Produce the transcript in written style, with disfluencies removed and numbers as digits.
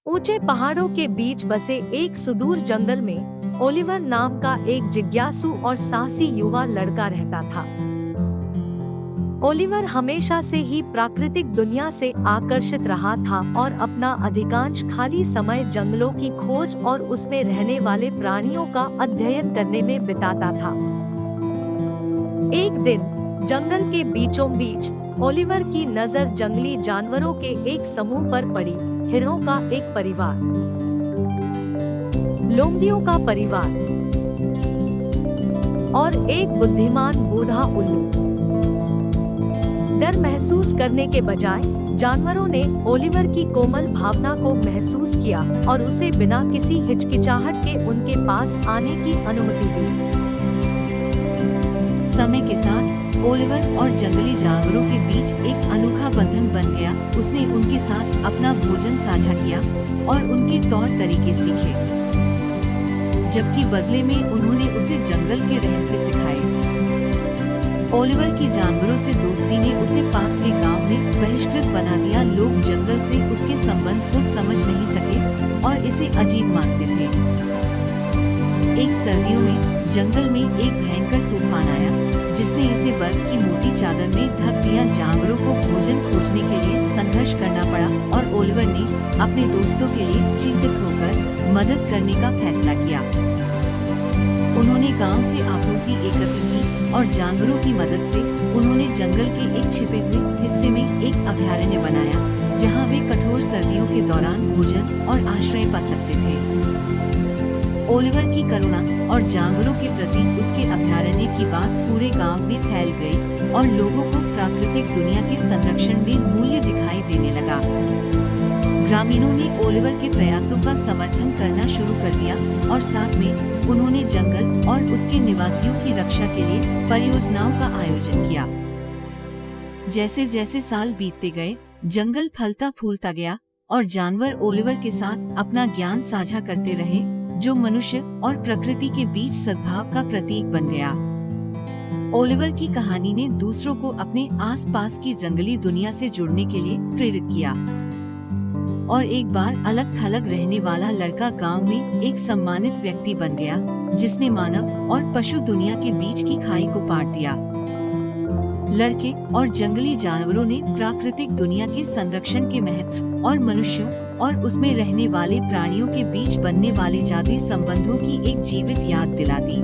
ऊंचे पहाड़ों के बीच बसे एक सुदूर जंगल में ओलिवर नाम का एक जिज्ञासु और साहसी युवा लड़का रहता था। ओलिवर हमेशा से ही प्राकृतिक दुनिया से आकर्षित रहा था और अपना अधिकांश खाली समय जंगलों की खोज और उसमें रहने वाले प्राणियों का अध्ययन करने में बिताता था। एक दिन जंगल के बीचों बीच ओलिवर की नजर जंगली जानवरों के एक समूह पर पड़ी। हिरणों का एक परिवार, लोमड़ियों का परिवार और एक बुद्धिमान बूढ़ा उल्लू। डर महसूस करने के बजाय जानवरों ने ओलिवर की कोमल भावना को महसूस किया और उसे बिना किसी हिचकिचाहट के उनके पास आने की अनुमति दी। समय के साथ ओलिवर और जंगली जानवरों के बीच एक अनोखा बंधन बन गया। उसने उनके साथ अपना भोजन साझा किया और उनके तौर तरीके सीखे, जबकि बदले में उन्होंने उसे जंगल के रहस्य सिखाए। ओलिवर की जानवरों से दोस्ती ने उसे पास के गांव में बहिष्कृत बना दिया। लोग जंगल से उसके संबंध को समझ नहीं सके और इसे अजीब मानते थे। एक सर्दियों में जंगल में एक भयंकर तूफान आया जिसने इसे बर्फ की मोटी चादर में ढक दिया। जानवरों को भोजन खोजने के लिए संघर्ष करना पड़ा और ओलिवर ने अपने दोस्तों के लिए चिंतित होकर मदद करने का फैसला किया। उन्होंने गांव से आपूर्ति एकत्र की और जानवरों की मदद से उन्होंने जंगल के एक छिपे हुए हिस्से में एक अभयारण्य बनाया, जहां वे कठोर सर्दियों के दौरान भोजन और आश्रय पा सकते थे। ओलिवर की करुणा और जानवरों के प्रति उसके अभयारण्य की बात पूरे गांव में फैल गई और लोगों को प्राकृतिक दुनिया के संरक्षण में मूल्य दिखाई देने लगा। ग्रामीणों ने ओलिवर के प्रयासों का समर्थन करना शुरू कर दिया और साथ में उन्होंने जंगल और उसके निवासियों की रक्षा के लिए परियोजनाओं का आयोजन किया। जैसे जैसे साल बीतते गए, जंगल फलता फूलता गया और जानवर ओलिवर के साथ अपना ज्ञान साझा करते रहे, जो मनुष्य और प्रकृति के बीच सद्भाव का प्रतीक बन गया। ओलिवर की कहानी ने दूसरों को अपने आसपास की जंगली दुनिया से जुड़ने के लिए प्रेरित किया और एक बार अलग थलग रहने वाला लड़का गांव में एक सम्मानित व्यक्ति बन गया, जिसने मानव और पशु दुनिया के बीच की खाई को पार दिया। लड़के और जंगली जानवरों ने प्राकृतिक दुनिया के संरक्षण के महत्व और मनुष्यों और उसमें रहने वाले प्राणियों के बीच बनने वाले जादुई संबंधों की एक जीवित याद दिला दी।